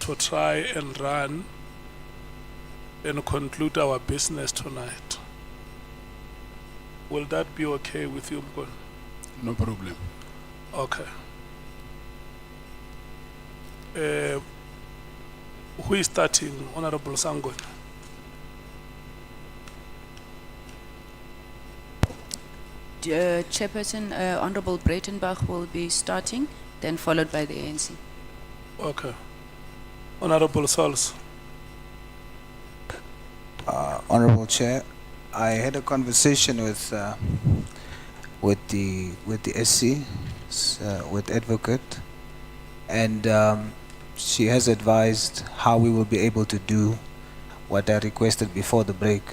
to try and run and conclude our business tonight. Will that be okay with you, Mkon? No problem. Okay. Who is starting? Honorable Sangon. Chairperson, Honorable Breytenbach will be starting, then followed by the ANC. Okay. Honorable Sols. Honorable Chair, I had a conversation with the SC, with advocate, and she has advised how we will be able to do what I requested before the break.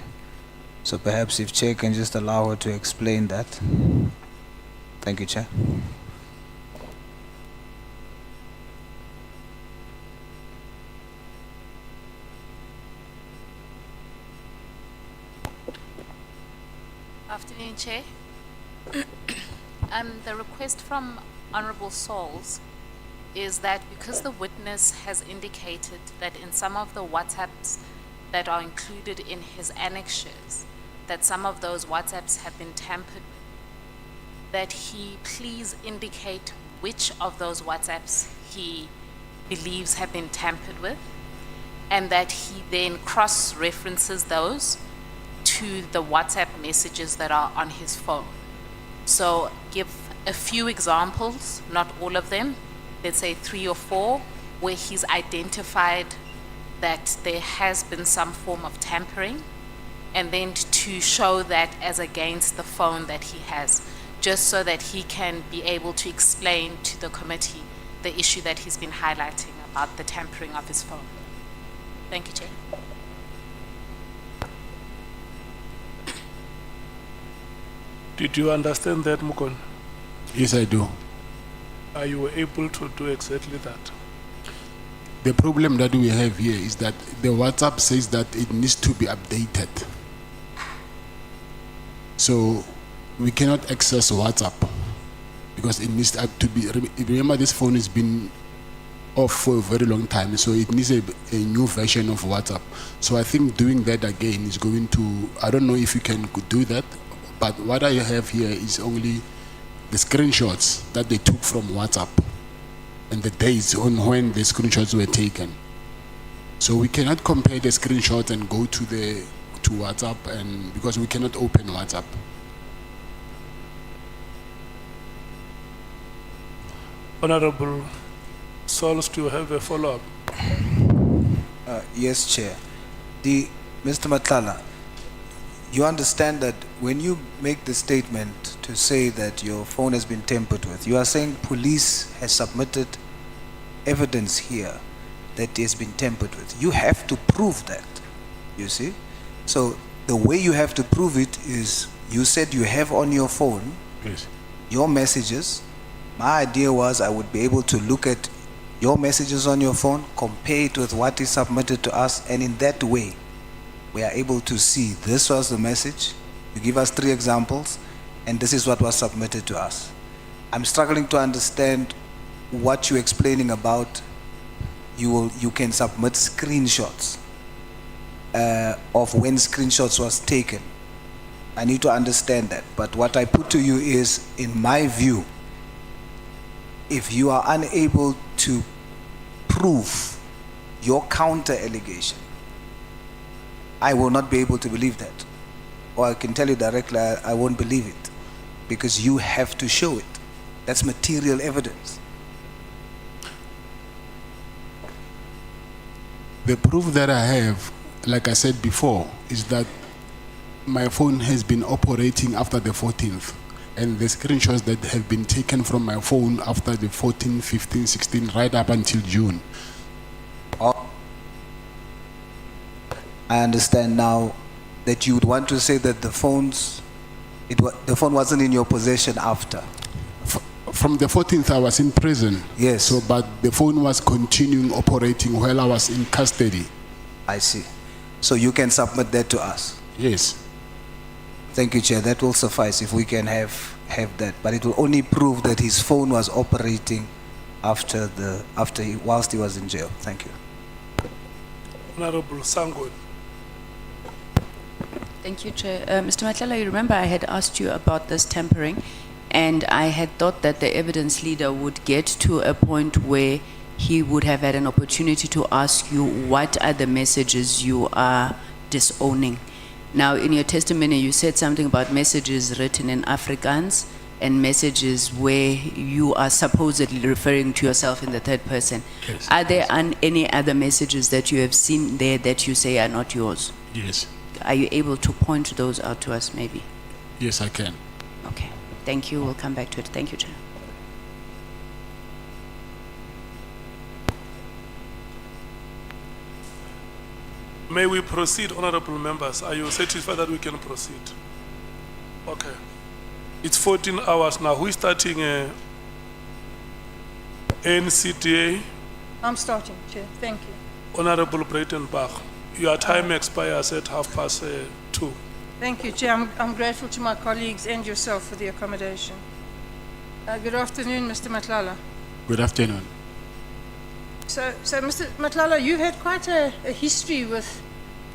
So perhaps if Chair can just allow her to explain that. Thank you, Chair. Afternoon, Chair. The request from Honorable Souls is that because the witness has indicated that in some of the WhatsApps that are included in his annexures, that some of those WhatsApps have been tampered with, that he please indicate which of those WhatsApps he believes have been tampered with, and that he then cross-references those to the WhatsApp messages that are on his phone. So give a few examples, not all of them, let's say 3 or 4, where he's identified that there has been some form of tampering, and then to show that as against the phone that he has, just so that he can be able to explain to the committee the issue that he's been highlighting about the tampering of his phone. Thank you, Chair. Did you understand that, Mukon? Yes, I do. Are you able to do exactly that? The problem that we have here is that the WhatsApp says that it needs to be updated. So we cannot access WhatsApp because it needs to be, remember this phone has been off for a very long time, so it needs a new version of WhatsApp. So I think doing that again is going to, I don't know if you can do that, but what I have here is only the screenshots that they took from WhatsApp and the dates on when the screenshots were taken. So we cannot compare the screenshots and go to WhatsApp, and because we cannot open WhatsApp. Honorable Sols, do you have a follow-up? Yes, Chair. Mr. Matlala, you understand that when you make the statement to say that your phone has been tampered with, you are saying police has submitted evidence here that it has been tampered with. You have to prove that, you see? So the way you have to prove it is, you said you have on your phone your messages. My idea was I would be able to look at your messages on your phone, compare it with what is submitted to us, and in that way we are able to see this was the message. You give us 3 examples, and this is what was submitted to us. I'm struggling to understand what you're explaining about. You can submit screenshots of when screenshots was taken. I need to understand that. But what I put to you is, in my view, if you are unable to prove your counter allegation, I will not be able to believe that. Or I can tell you directly, I won't believe it, because you have to show it. That's material evidence. The proof that I have, like I said before, is that my phone has been operating after the 14th, and the screenshots that have been taken from my phone after the 14, 15, 16, right up until June. I understand now that you would want to say that the phone wasn't in your possession after. From the 14th, I was in prison. Yes. So, but the phone was continuing operating while I was in custody. I see. So you can submit that to us. Yes. Thank you, Chair. That will suffice if we can have that. But it will only prove that his phone was operating whilst he was in jail. Thank you. Honorable Sangon. Thank you, Chair. Mr. Matlala, you remember I had asked you about this tampering, and I had thought that the evidence leader would get to a point where he would have had an opportunity to ask you what are the messages you are disowning. Now, in your testimony, you said something about messages written in Afrikaans and messages where you are supposedly referring to yourself in the third person. Yes. Are there any other messages that you have seen there that you say are not yours? Yes. Are you able to point those out to us, maybe? Yes, I can. Okay, thank you. We'll come back to it. Thank you, Chair. May we proceed, honorable members? Are you satisfied that we can proceed? Okay. It's 14 hours now. Who is starting NCTA? I'm starting, Chair. Thank you. Honorable Breytenbach. Your time expires at 2:30. Thank you, Chair. I'm grateful to my colleagues and yourself for the accommodation. Good afternoon, Mr. Matlala. Good afternoon. So, Mr. Matlala, you've had quite a history with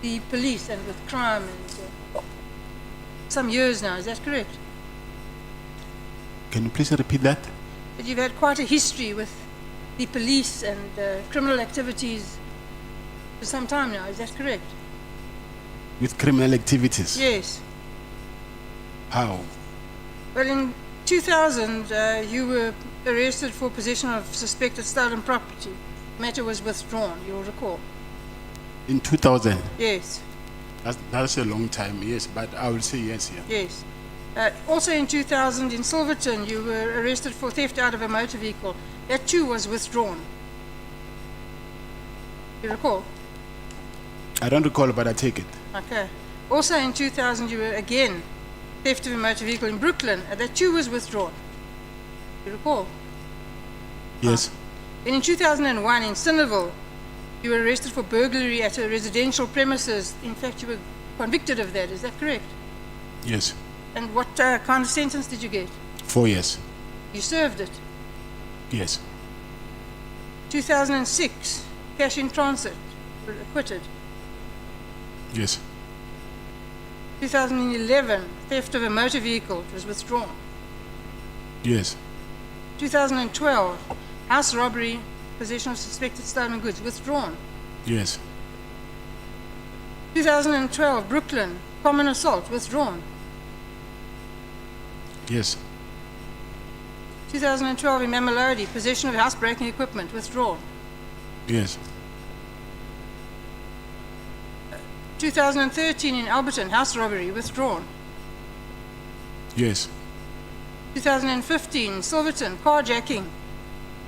the police and with crime and some years now. Is that correct? Can you please repeat that? That you've had quite a history with the police and criminal activities for some time now. Is that correct? With criminal activities? Yes. How? Well, in 2000, you were arrested for possession of suspected stolen property. The matter was withdrawn, you'll recall. In 2000? Yes, That's a long time, yes, but I will say yes here. yes. Also in 2000, in Silverton, you were arrested for theft out of a motor vehicle. That too was withdrawn. You recall? I don't recall, but I take it. Okay. Also in 2000, you were again theft of a motor vehicle in Brooklyn. That too was withdrawn. You recall? Yes. And in 2001, in Cineville, you were arrested for burglary at a residential premises. In fact, you were convicted of that. Is that correct? Yes. And what kind of sentence did you get? 4 years. You served it. Yes. 2006, cash in transit, you were acquitted. Yes. 2011, theft of a motor vehicle, it was withdrawn. Yes. 2012, house robbery, possession of suspected stolen goods, withdrawn. Yes. 2012, Brooklyn, common assault, withdrawn. Yes. 2012, in Mamelodi, possession of housebreaking equipment, withdrawn. Yes. 2013, in Alberton, house robbery, withdrawn. Yes. 2015, Silverton, carjacking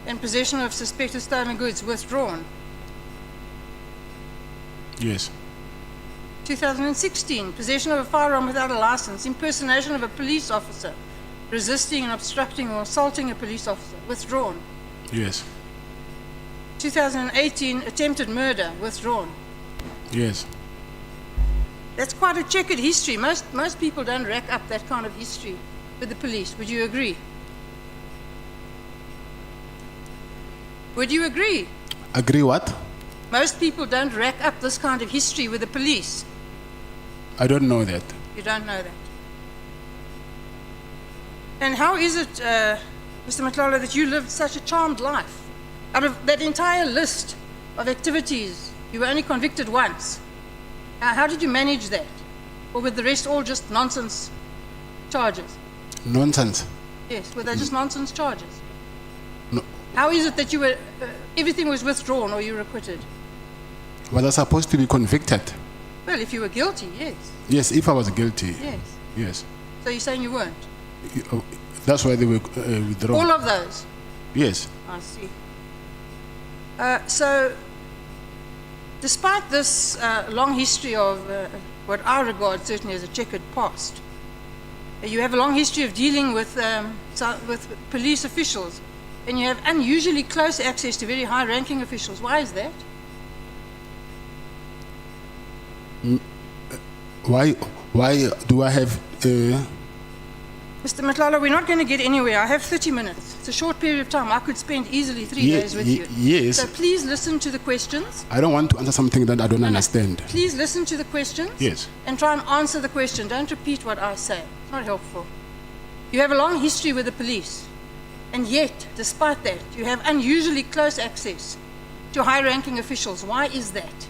and possession of suspected stolen goods, withdrawn. Yes. 2016, possession of a firearm without a license, impersonation of a police officer, resisting and obstructing or assaulting a police officer, withdrawn. Yes. 2018, attempted murder, withdrawn. Yes. That's quite a checkered history. Most people don't rack up that kind of history with the police. Would you agree? Would you agree? Agree what? Most people don't rack up this kind of history with the police. I don't know that. You don't know that. And how is it, Mr. Matlala, that you lived such a charmed life? Out of that entire list of activities, you were only convicted once. How did you manage that? Or were the rest all just nonsense charges? Nonsense. Yes, were they just nonsense charges? No. How is it that you were, everything was withdrawn or you were acquitted? Was I supposed to be convicted? Well, if you were guilty, yes. Yes, if I was guilty. Yes. Yes. So you're saying you weren't? That's why they were withdrawn. All of those? Yes. I see. So, despite this long history of what I regard certainly as a checkered past, you have a long history of dealing with police officials, and you have unusually close access to very high-ranking officials. Why is that? Why do I have Mr. Matlala, we're not going to get anywhere. I have 30 minutes. It's a short period of time. I could spend easily 3 days with you. Yes. So please listen to the questions. I don't want to answer something that I don't understand. Please listen to the questions. Yes. And try and answer the question. Don't repeat what I say. It's not helpful. You have a long history with the police. And yet, despite that, you have unusually close access to high-ranking officials. Why is that?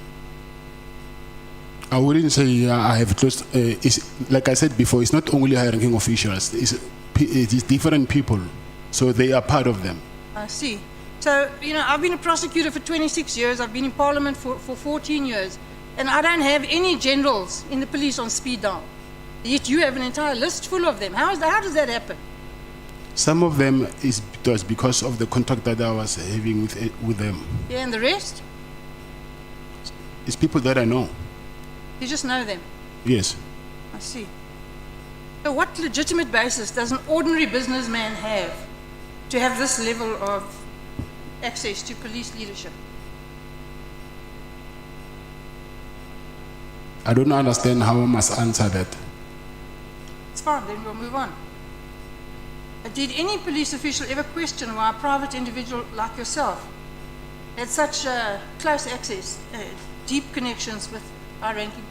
I wouldn't say I have close. Like I said before, it's not only high-ranking officials. It's different people, so they are part of them. I see. So, you know, I've been a prosecutor for 26 years. I've been in Parliament for 14 years. And I don't have any generals in the police on speed dial. Yet you have an entire list full of them. How does that happen? Some of them is just because of the contact that I was having with them. Yeah, and the rest? It's people that I know. You just know them. Yes. I see. So what legitimate basis does an ordinary businessman have to have this level of access to police leadership? I don't understand how I must answer that. It's fine, then we'll move on. Did any police official ever question why a private individual like yourself had such close access, deep connections with high-ranking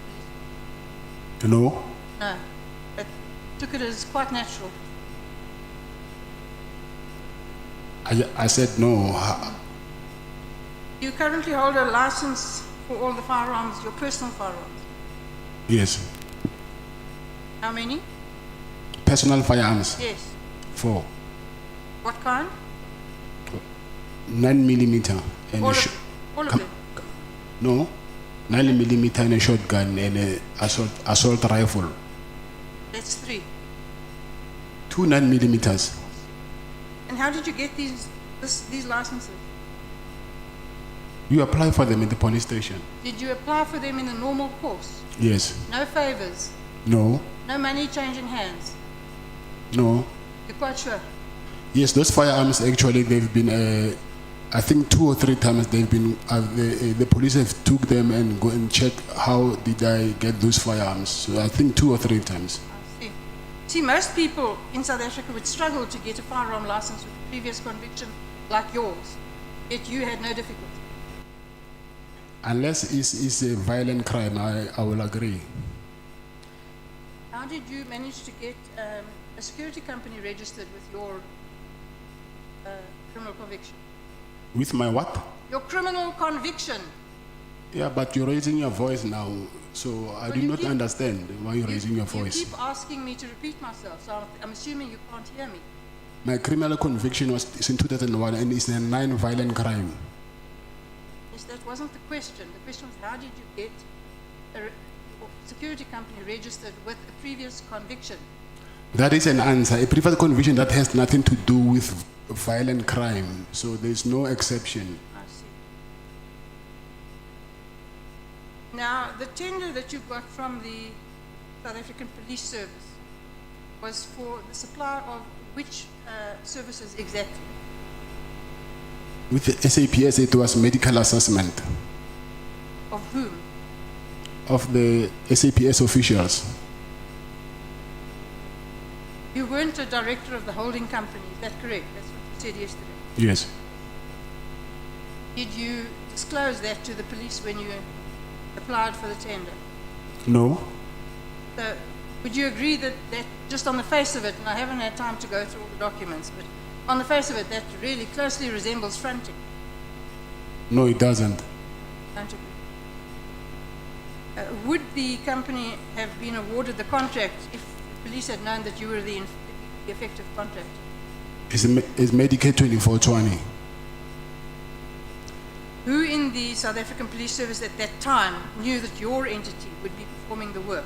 police? No. No. It took it as quite natural. I said no. You currently hold a license for all the firearms, your personal firearms. Yes. How many? Personal firearms. Yes. 4. What kind? 9mm and All a of, all of them? No. 9mm and a shotgun and a assault rifle. That's 3. 2 9mm. And how did you get these licenses? You apply for them in the police station. Did you apply for them in the normal course? Yes. No favors? No. No money changing hands? No. You're quite sure? Yes, those firearms actually they've been. I think 2 or 3 times they've been. The police have took them and go and check how did I get those firearms. So I think 2 or 3 times. I see. See, most people in South Africa would struggle to get a firearm license with a previous conviction like yours. Yet you had no difficulty. Unless it's a violent crime, I will agree. How did you manage to get a security company registered with your criminal conviction? With my what? Your criminal conviction. Yeah, but you're raising your voice now, so I do not understand why you're raising your voice. You keep asking me to repeat myself, so I'm assuming you can't hear me. My criminal conviction was in 2001 and it's a 9 violent crime. Yes, that wasn't the question. The question was, how did you get a security company registered with a previous conviction? That is an answer. A previous conviction that has nothing to do with violent crime, so there's no exception. I see. Now, the tender that you got from the South African Police Service was for the supply of which services exactly? With the SAPS, it was medical assessment Of whom? of the SAPS officials. You weren't a director of the holding company, is that correct? That's what you said yesterday. Yes. Did you disclose that to the police when you applied for the tender? No. So, would you agree that just on the face of it, and I haven't had time to go through all the documents, but on the face of it, that really closely resembles fronting? No, it doesn't. Don't agree. Would the company have been awarded the contract if the police had known that you were the effective contractor? It's Medicare 2420. Who in the South African Police Service at that time knew that your entity would be performing the work?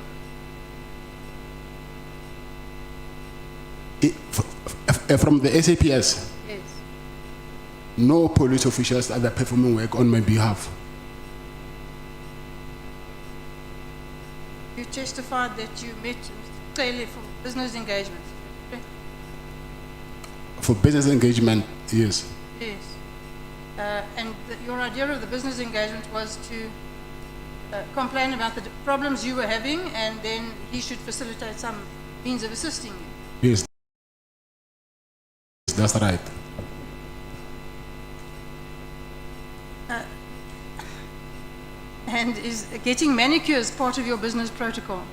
From the SAPS, Yes. no police officials are performing work on my behalf. You testified that you met Mr. Taylor for business engagement. For business engagement, yes. Yes. And your idea of the business engagement was to complain about the problems you were having, and then he should facilitate some means of assisting you. Yes. that's right. And is getting manicures part of your business protocol?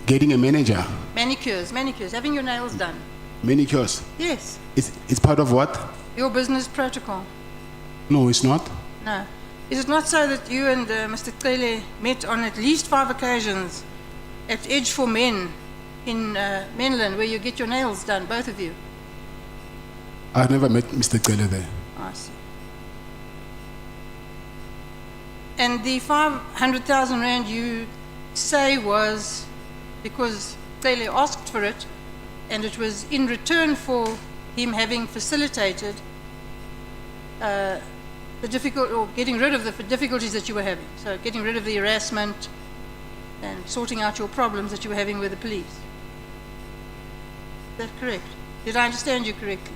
Getting a manager, Manicures, having your nails done. manicures, Yes, it's part of what? your business protocol. No, it's not. No. Is it not so that you and Mr. Cele met on at least 5 occasions at Edge for Men in Menlyn, where you get your nails done, both of you? I've never met Mr. Cele there. I see. And the 500,000 rand you say was because Cele asked for it, and it was in return for him having facilitated the difficult, or getting rid of the difficulties that you were having. So getting rid of the harassment and sorting out your problems that you were having with the police. Is that correct? Did I understand you correctly?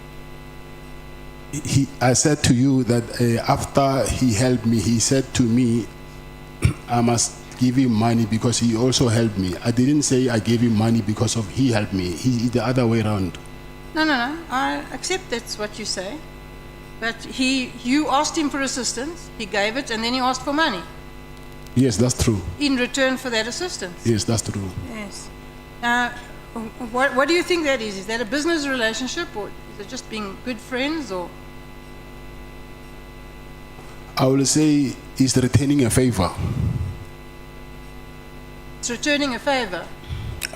I said to you that after he helped me, he said to me, I must give him money because he also helped me. I didn't say I gave him money because of he helped me. He the other way around. No. I accept that's what you say. But you asked him for assistance, he gave it, and then he asked for money Yes, that's true. in return for that assistance. Yes, that's true. Yes. What do you think that is? Is that a business relationship, or is it just being good friends, or? I will say he's returning a favor. It's returning a favor.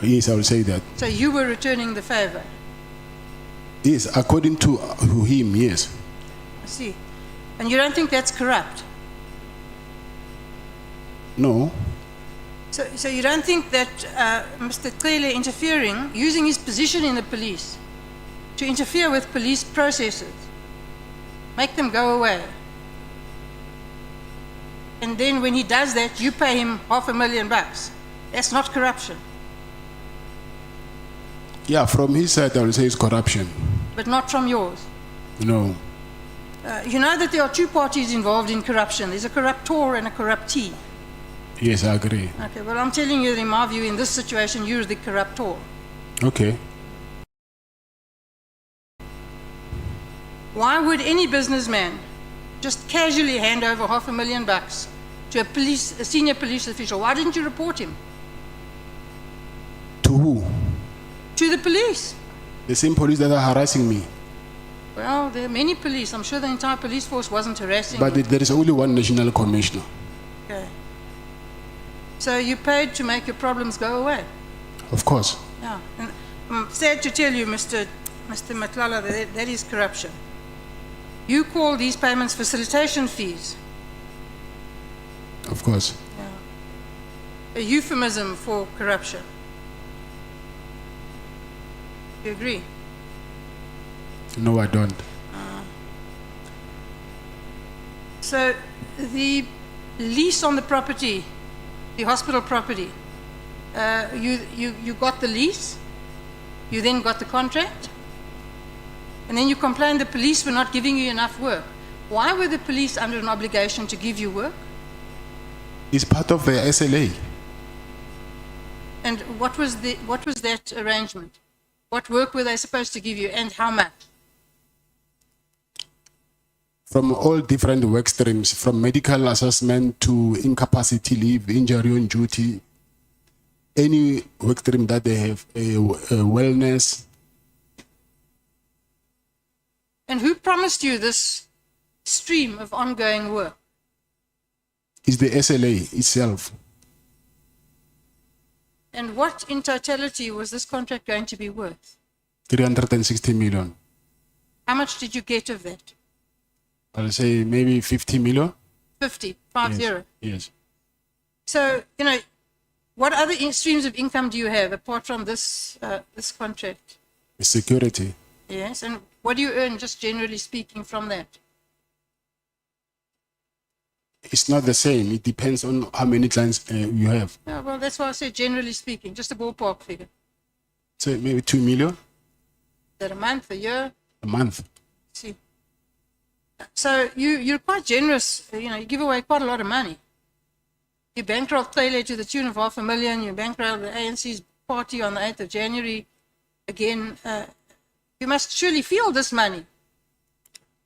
Yes, I will say that. So you were returning the favor. Yes, according to him, yes. I see. And you don't think that's corrupt? No, So you don't think that Mr. Cele interfering, using his position in the police to interfere with police processes, make them go away, and then when he does that, you pay him $500,000. That's not corruption, yeah, from his side, I will say it's corruption. but not from yours. No, You know that there are 2 parties involved in corruption. There's a corruptor and a corruptee. yes, I agree. Okay, well, I'm telling you that in my view, in this situation, you're the corruptor. Okay. Why would any businessman just casually hand over $500,000 to a senior police official? Why didn't you report him? To who? To the police. The same police that are harassing me. Well, there are many police. I'm sure the entire police force wasn't harassing But you. there is only one national commissioner. Okay. So you paid to make your problems go away. Of course. Yeah. And I'm sad to tell you, Mr. Matlala, that is corruption. You call these payments facilitation fees. Of course. A euphemism for corruption. You agree? No, I don't. So the lease on the property, the hospital property, you got the lease, you then got the contract, and then you complained the police were not giving you enough work. Why were the police under an obligation to give you work? It's part of the SLA. And what was that arrangement? What work were they supposed to give you, and how much? From all different work streams, from medical assessment to incapacity leave, injury on duty, any work stream that they have, a wellness. And who promised you this stream of ongoing work? Is the SLA itself. And what in totality was this contract going to be worth? 360 million. How much did you get of that? I'll say maybe 50 million. 50. Yes. So, what other streams of income do you have apart from this contract? Security. Yes, and what do you earn, just generally speaking, from that? It's not the same. It depends on how many clients you have. Yeah, well, that's why I said generally speaking, just a ballpark figure. So maybe 2 million Is that a month, a year? a month. See. So you're quite generous. You give away quite a lot of money. You bankrolled Cele to the tune of $500,000. You bankrolled the ANC's party on the 8th of January. Again, You must surely feel this money.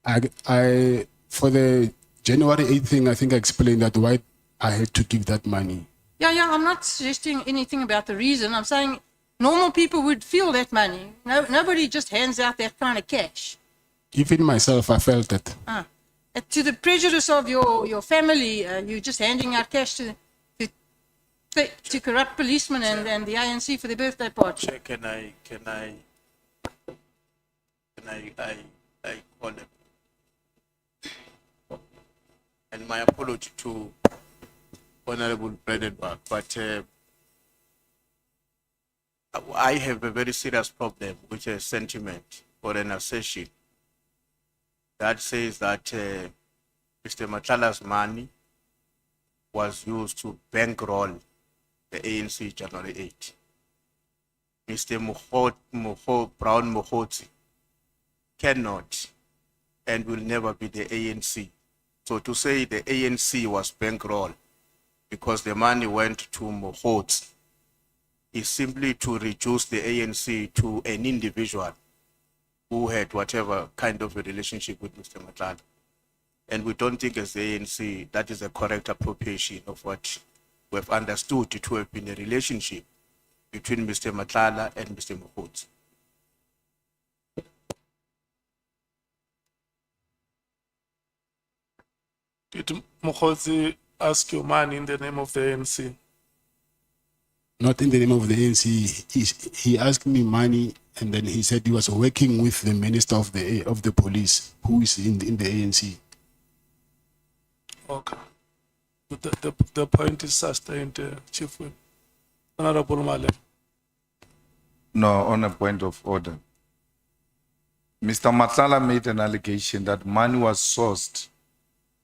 For the January 8th thing, I think I explained that why I had to give that money. Yeah, I'm not suggesting anything about the reason. I'm saying normal people would feel that money. No, nobody just hands out that kind of cash. Even myself, I felt it. To the prejudice of your family, you're just handing out cash to corrupt policemen and the ANC for their birthday party. Chair, can I call them? And my apology to Honorable Breytenbach, but I have a very serious problem with a sentiment or an assertion that says that Mr. Matlala's money was used to bankroll the ANC January 8. Mr. Brown Ngxola cannot and will never be the ANC. So to say the ANC was bankrolled because the money went to Ngxola is simply to reduce the ANC to an individual who had whatever kind of a relationship with Mr. Matlala. And we don't think as the ANC that is a correct appropriation of what we have understood to have been a relationship between Mr. Matlala and Mr. Ngxola. Did Ngxola ask your money in the name of the ANC? Not in the name of the ANC. He asked me money, and then he said he was working with the minister of the police, who is in the ANC. Okay. The point is sustained, Chief Whip. Honorable Male. No, on a point of order. Mr. Matlala made an allegation that money was sourced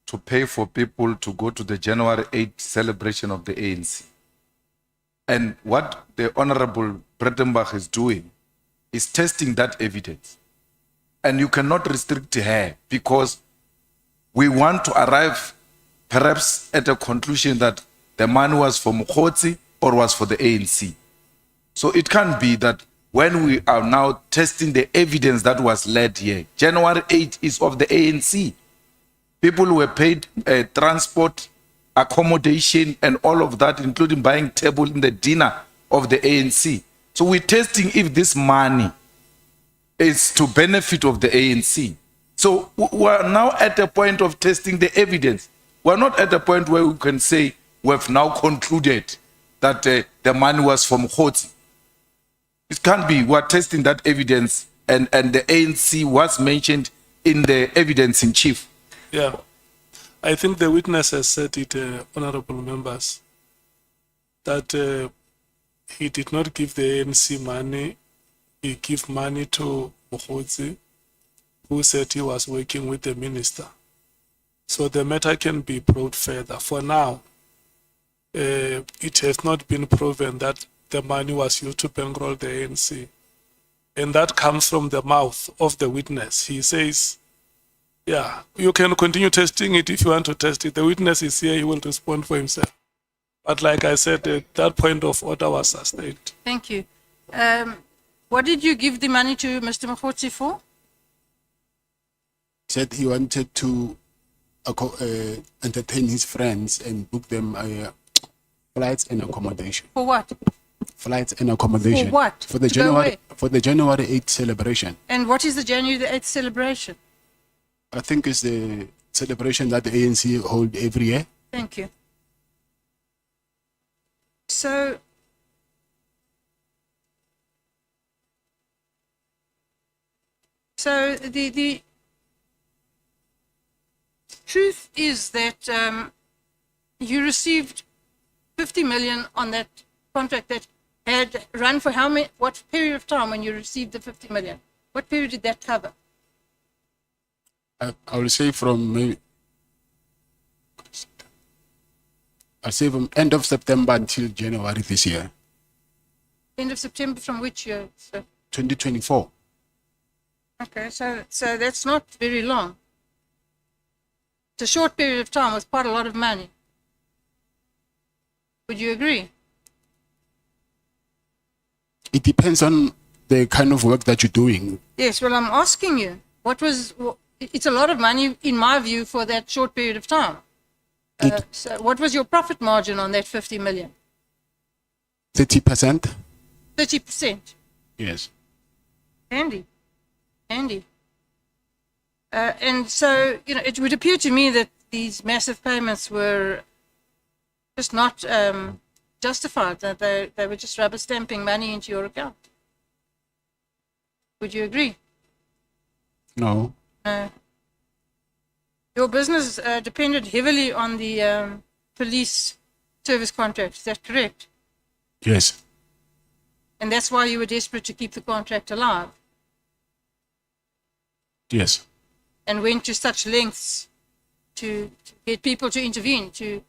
to pay for people to go to the January 8th celebration of the ANC. And what the Honorable Breytenbach is doing is testing that evidence. And you cannot restrict her because we want to arrive perhaps at a conclusion that the money was for Ngxola or was for the ANC. So it can't be that when we are now testing the evidence that was led here, January 8th is of the ANC. People were paid transport, accommodation, and all of that, including buying table in the dinner of the ANC. So we're testing if this money is to benefit of the ANC. So we're now at a point of testing the evidence. We're not at a point where we can say we've now concluded that the money was from Ngxola. It can't be. We're testing that evidence, and the ANC was mentioned in the evidence in chief. Yeah. I think the witness has said it, honorable members, that he did not give the ANC money. He gave money to Ngxola, who said he was working with the minister. So the matter can be brought further. For now, it has not been proven that the money was used to bankroll the ANC. And that comes from the mouth of the witness. He says, yeah, you can continue testing it if you want to test it. The witness is here, he will respond for himself. But like I said, that point of order was sustained. Thank you. What did you give the money to Mr. Ngxola for? He said he wanted to entertain his friends and book them flights and accommodation. For what? Flights and accommodation. For what? For the To go where? January 8th celebration. And what is the January the 8th celebration? I think it's the celebration that the ANC hold every year. Thank you. So, the truth is that you received 50 million on that contract that had run for how many, what period of time when you received the 50 million? What period did that cover? I will say from maybe, I'll say from end of September until January this year. End of September from which year? So, 2024. okay, so that's not very long. It's a short period of time with quite a lot of money. Would you agree? It depends on the kind of work that you're doing. Yes, well, I'm asking you, it's a lot of money, in my view, for that short period of time. So what was your profit margin on that 50 million? 30%? 30%. Yes. Handy. Handy. And so, it would appear to me that these massive payments were just not justified, that they were just rubber stamping money into your account. Would you agree? No. Your business depended heavily on the police service contract, is that correct? Yes. And that's why you were desperate to keep the contract alive Yes. and went to such lengths to get people to intervene, to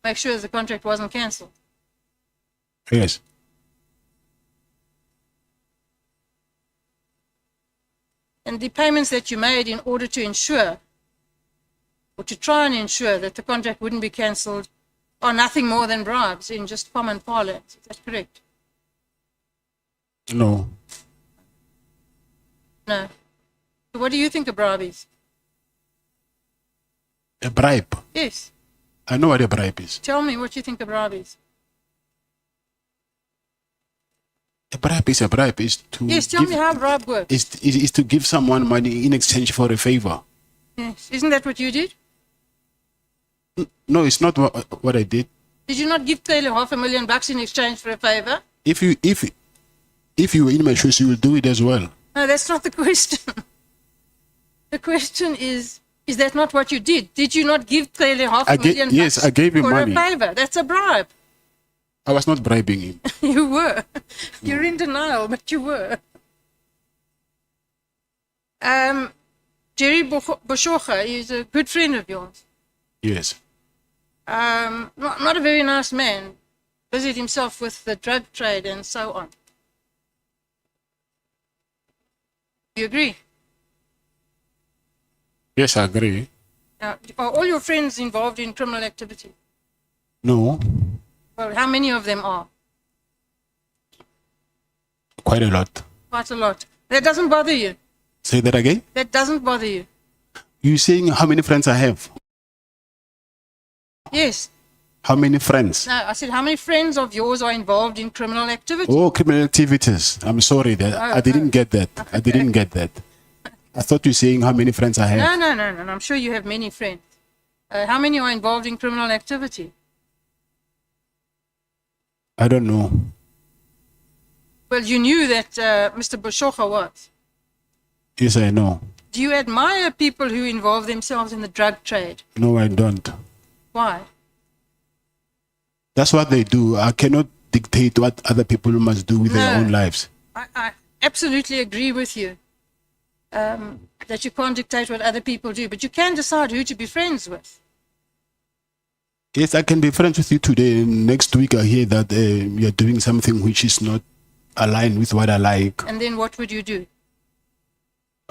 make sure the contract wasn't cancelled. Yes. And the payments that you made in order to ensure, or to try and ensure that the contract wouldn't be cancelled, are nothing more than bribes in just common parlance. Is that correct? No. No. So what do you think a bribe is? A bribe. Yes. I know what a bribe is. Tell me what you think a bribe is. A bribe is a bribe. Is to Yes, tell me how a bribe works. is to give someone money in exchange for a favor. Yes. Isn't that what you did? No, it's not what I did. Did you not give Taylor $500,000 in exchange for a favor? If you were in my shoes, you will do it as well. No, that's not the question. The question is that not what you did? Did you not give Taylor $500,000 yes, I gave him for money. a favor? That's a bribe. I was not bribing him. You were. You're in denial, but you were. Jerry Boshocha is a good friend of yours. Yes. Not a very nice man. Busied himself with the drug trade and so on. You agree? Yes, I agree. Now, are all your friends involved in criminal activity? No. Well, how many of them are? Quite a lot. Quite a lot. That doesn't bother you? Say that again? That doesn't bother you? You saying how many friends I have? Yes. How many friends? No, I said how many friends of yours are involved in criminal activity? Oh, criminal activities. I'm sorry that I didn't get that. I didn't get that. I thought you were saying how many friends I have. No. I'm sure you have many friends. How many are involved in criminal activity? I don't know. Well, you knew that Mr. Boshocha was. Yes, I know. Do you admire people who involve themselves in the drug trade? No, I don't. Why? That's what they do. I cannot dictate what other people must do with their own lives. I absolutely agree with you that you can't dictate what other people do, but you can decide who to be friends with. Yes, I can be friends with you today. Next week I hear that you're doing something which is not aligned with what I like. And then what would you do?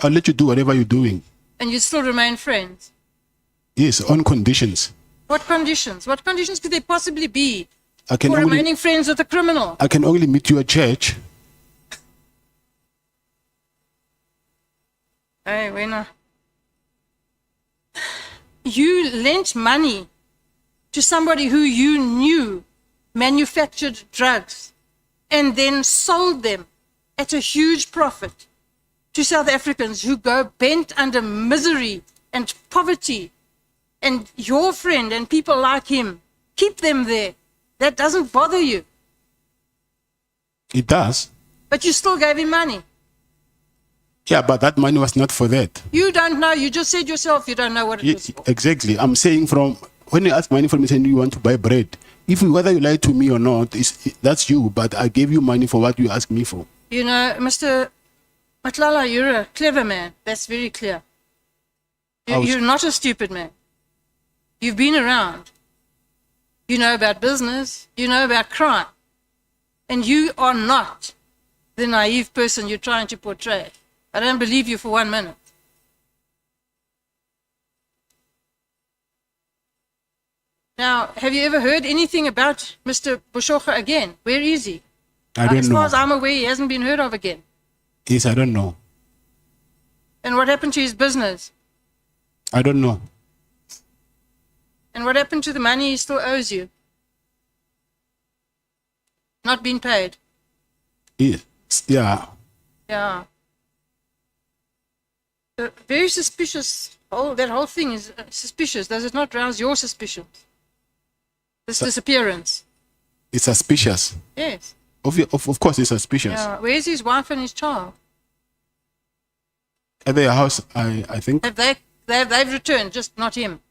I'll let you do whatever you're doing. And you still remain friends? Yes, on conditions. What conditions? What conditions could there possibly be I can for only, remaining friends with a criminal? I can only meet you at church. Hey, Wena. You lent money to somebody who you knew manufactured drugs and then sold them at a huge profit to South Africans who go bent under misery and poverty. And your friend and people like him, keep them there. That doesn't bother you. It does. But you still gave him money. Yeah, but that money was not for that. You don't know. You just said yourself you don't know what it was for. Exactly. I'm saying when you ask money from me saying you want to buy bread, whether you lie to me or not, that's you. But I gave you money for what you asked me for. You know, Mr. Matlala, you're a clever man. That's very clear. You're not a stupid man. You've been around. You know about business. You know about crime. And you are not the naive person you're trying to portray. I don't believe you for 1 minute. Now, have you ever heard anything about Mr. Boshocha again? Where is he? I don't As know. far as I'm aware, he hasn't been heard of again. Yes, I don't know. And what happened to his business? I don't know. And what happened to the money he still owes you? Not being paid. Yes. Yeah. Yeah. So very suspicious. That whole thing is suspicious. Does it not rouse your suspicions? This disappearance. It's suspicious. Yes. Of course, it's suspicious. Yeah. Where's his wife and his child? At their house, I think They've returned, just not him.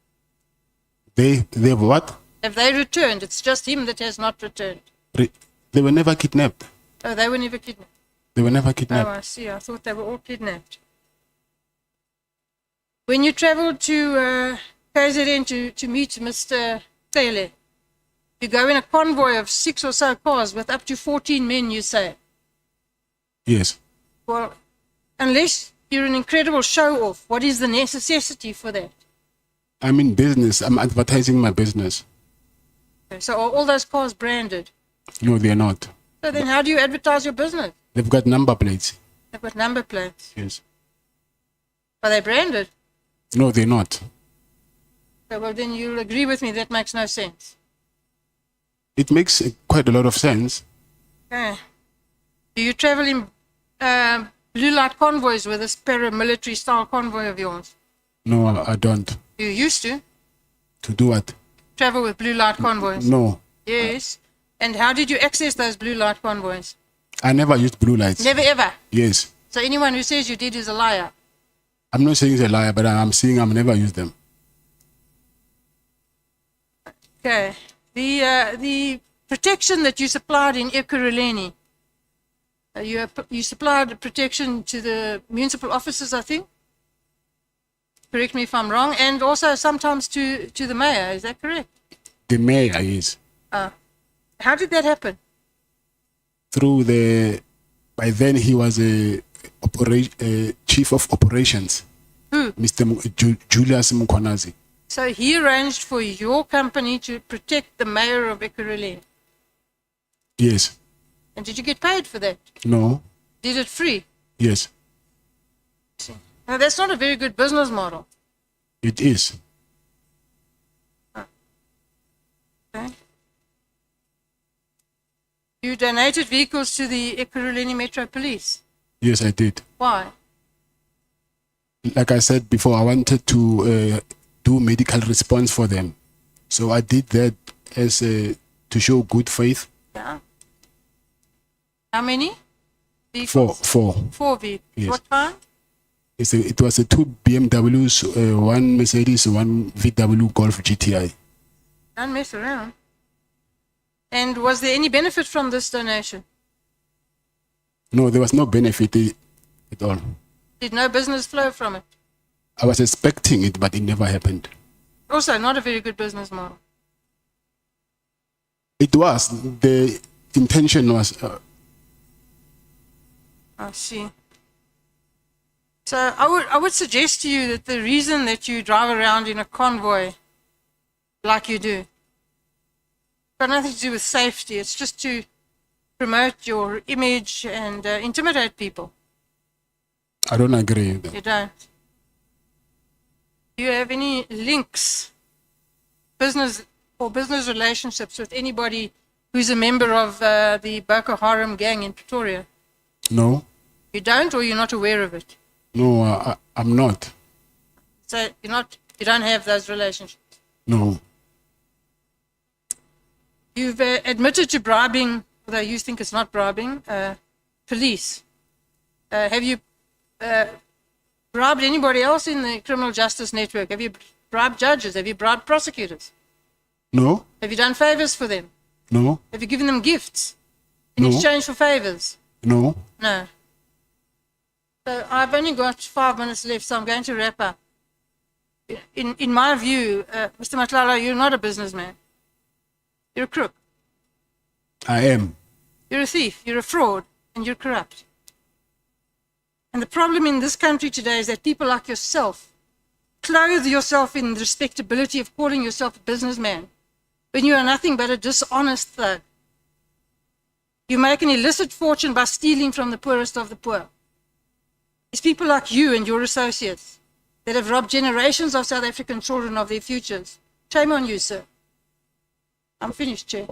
they've what? Have they returned? It's just him that has not returned. They were never kidnapped. Oh, they were never kidnapped. They were never Oh, kidnapped. I see. I thought they were all kidnapped. When you traveled to KZN to meet Mr. Taylor, you go in a convoy of 6 or so cars with up to 14 men, you say. Yes. Well, unless you're an incredible show-off, what is the necessity for that? I'm in business. I'm advertising my business. Okay, so are all those cars branded? No, they're not. So then how do you advertise your business? They've got number plates. They've got number plates. Yes. Are they branded? No, they're not. Okay, well, then you'll agree with me that makes no sense. It makes quite a lot of sense. Okay. Do you travel in blue light convoys with this paramilitary style convoy of yours? No, I don't. You used to To do what? travel with blue light convoys? No. Yes. And how did you access those blue light convoys? I never used blue lights. Never ever. Yes. So anyone who says you did is a liar. I'm not saying he's a liar, but I'm saying I've never used them. Okay. The protection that you supplied in Ekurhuleni, you supplied protection to the municipal officers, I think. Correct me if I'm wrong, and also sometimes to the mayor. Is that correct? The mayor is How did that happen? through the. By then he was a chief of operations. Who? Mr. Julius Mkhwanazi. So he arranged for your company to protect the mayor of Ekurhuleni. Yes. And did you get paid for that? No. Did it free? Yes. Now that's not a very good business model. It is. Okay. You donated vehicles to the Ekurhuleni Metro Police. Yes, I did. Why? Like I said before, I wanted to do medical response for them. So I did that as to show good faith. Yeah. How many? Vehicles? Four. 4 vehicles. Yes. What kind? It was a 2 BMWs, 1 Mercedes, 1 VW Golf GTI. Don't mess around. And was there any benefit from this donation? No, there was no benefit at all. Did no business flow from it? I was expecting it, but it never happened. Also, not a very good business model. It was. The intention was. I see. So I would suggest to you that the reason that you drive around in a convoy like you do got nothing to do with safety. It's just to promote your image and intimidate people. I don't agree with that. You don't. Do you have any links, business relationships with anybody who's a member of the Boko Haram gang in Pretoria? No. You don't, or you're not aware of it? No, I'm not. So you don't have those relationships. No. You've admitted to bribing, although you think it's not bribing, police. Have you bribed anybody else in the criminal justice network? Have you bribed judges? Have you bribed prosecutors? No. Have you done favors for them? No. Have you given them gifts in No. exchange for favors? No. No. So I've only got 5 minutes left, so I'm going to wrap up. In my view, Mr. Matlala, you're not a businessman. You're a crook. I am. You're a thief. You're a fraud. And you're corrupt. And the problem in this country today is that people like yourself clothe yourself in the respectability of calling yourself a businessman when you are nothing but a dishonest thug. You make an illicit fortune by stealing from the poorest of the poor. It's people like you and your associates that have robbed generations of South African children of their futures. Shame on you, sir. I'm finished, Chair.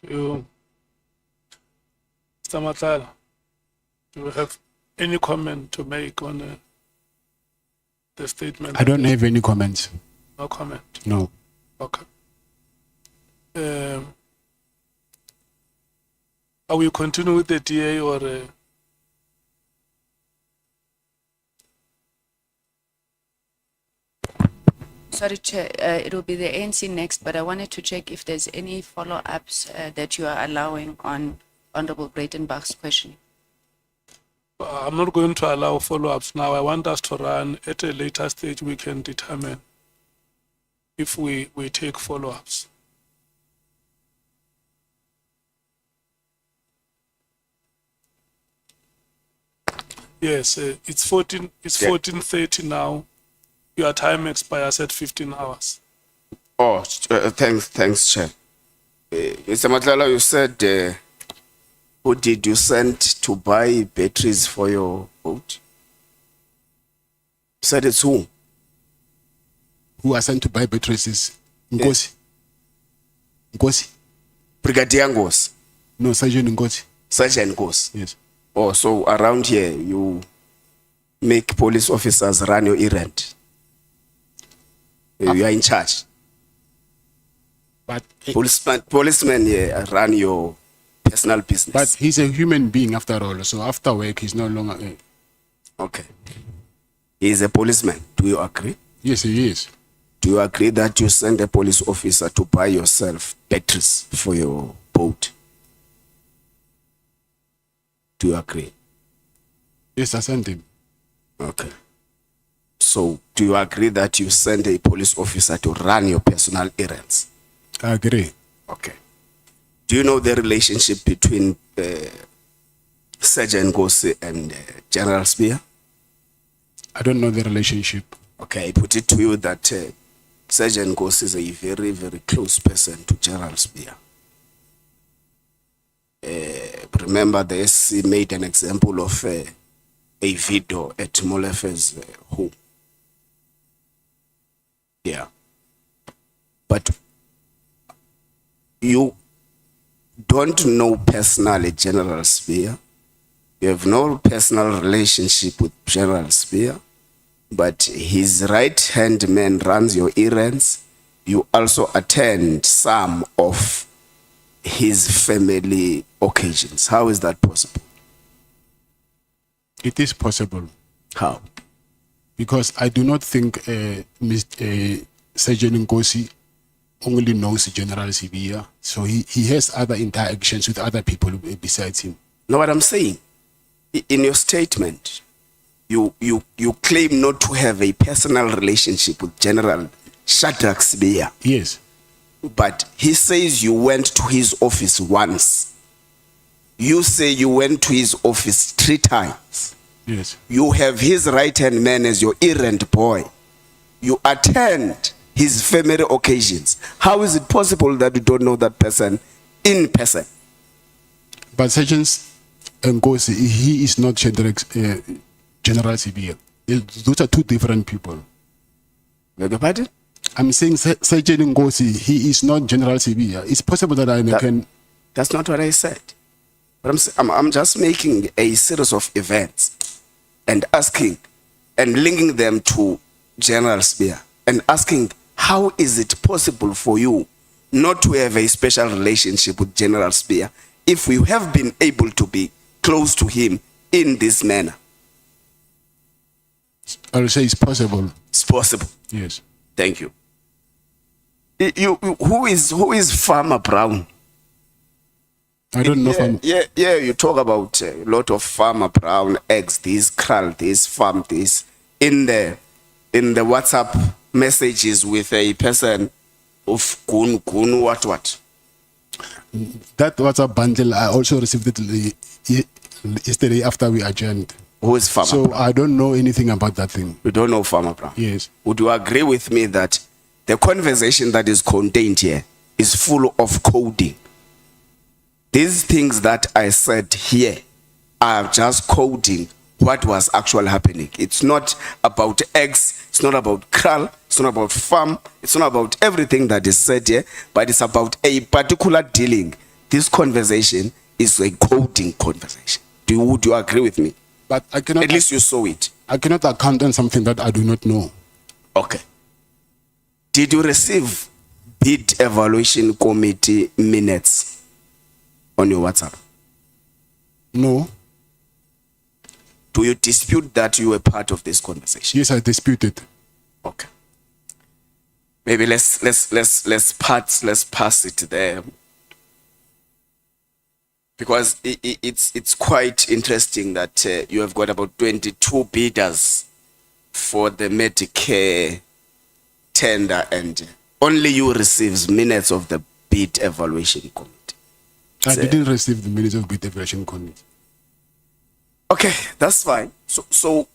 You, Mr. Matlala, do you have any comment to make on the statement? I don't have any comments. No comment. No. Okay. Are we continue with the DA or? Sorry, Chair, it will be the ANC next, but I wanted to check if there's any follow-ups that you are allowing on Honorable Breytenbach's question. I'm not going to allow follow-ups now. I want us to run at a later stage. We can determine if we take follow-ups. Yes, it's 14:30 now. Your time expires at 15 hours. Oh, thanks, Chair. Mr. Matlala, you said, who did you send to buy batteries for your boat? You said it's who? Who are sent to buy batteries is Nkosi. Nkosi? Brigadier Ngxola, No, Sergeant Nkosi. Sergeant Ngxola. Yes. Oh, so around here, you make police officers run your errand. You are in charge. But Policemen here run your personal business. but he's a human being after all. So after work, he's no longer. Okay. He is a policeman. Do you agree? Yes, he is. Do you agree that you send a police officer to buy yourself batteries for your boat? Do you agree? Yes, I sent him. Okay. So, do you agree that you send a police officer to run your personal errands? I agree. Okay. Do you know the relationship between Sergeant Ngxola and General Spear? I don't know the relationship. Okay, I put it to you that Sergeant Ngxola is a very, very close person to General Spear. Remember, the SC made an example of a video at Molefe's home. Yeah. But you don't know personally General Spear. You have no personal relationship with General Spear, but his right-hand man runs your errands. You also attend some of his family occasions. How is that possible? It is possible How? because I do not think Sergeant Nkosi only knows General Sibia. So he has other interactions with other people besides him. Know what I'm saying? In your statement, you claim not to have a personal relationship with General Shadrach Sibiya, Yes. but he says you went to his office once. You say you went to his office 3 times. Yes. You have his right-hand man as your errand boy. You attend his family occasions. How is it possible that you don't know that person in person? But Sergeant Nkosi, he is not General Sibia. Those are 2 different people. Beg your pardon? I'm saying Sergeant Nkosi, he is not General Sibia. It's possible that I can. That's not what I said. But I'm just making a series of events and asking and linking them to General Spear and asking, how is it possible for you not to have a special relationship with General Spear if you have been able to be close to him in this manner? I'll say it's possible. It's possible. Yes. Thank you. Who is Farmer Brown? I don't know from. Yeah, you talk about a lot of Farmer Brown, eggs, this, krall, this, farm, this. In the WhatsApp messages with a person of Kun, what? That WhatsApp bundle, I also received it yesterday after we adjourned. Who is Farmer So Brown? I don't know anything about that thing. You don't know Farmer Brown? Yes. Would you agree with me that the conversation that is contained here is full of coding? These things that I said here are just coding what was actually happening. It's not about eggs, it's not about král, it's not about farm, it's not about everything that is said here, but it's about a particular dealing. This conversation is a coding conversation. Do you agree with me? But I cannot. At least you saw it. I cannot account on something that I do not know. Okay. Did you receive bid evaluation committee minutes on your WhatsApp? No. Do you dispute that you were part of this conversation? Yes, I dispute it. Okay. Maybe let's pass it there. Because it's quite interesting that you have got about 22 bidders for the Medicare tender and only you receives minutes of the bid evaluation committee. I didn't receive the minutes of bid evaluation committee. Okay, that's fine. So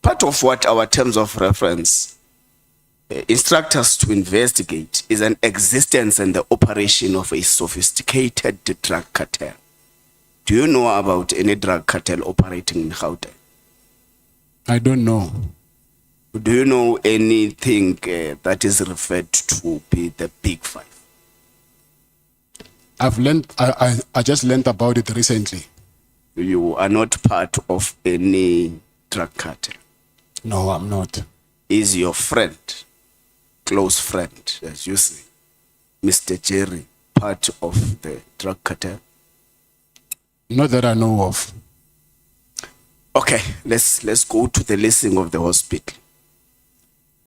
part of what our terms of reference instruct us to investigate is an existence and the operation of a sophisticated drug cartel. Do you know about any drug cartel operating in Gauteng? I don't know. Do you know anything that is referred to be the Big Five? I've learned. I just learned about it recently. You are not part of any drug cartel. No, I'm not. Is your friend, close friend, as you say, Mr. Jerry, part of the drug cartel? Not that I know of. Okay, let's go to the listing of the hospital.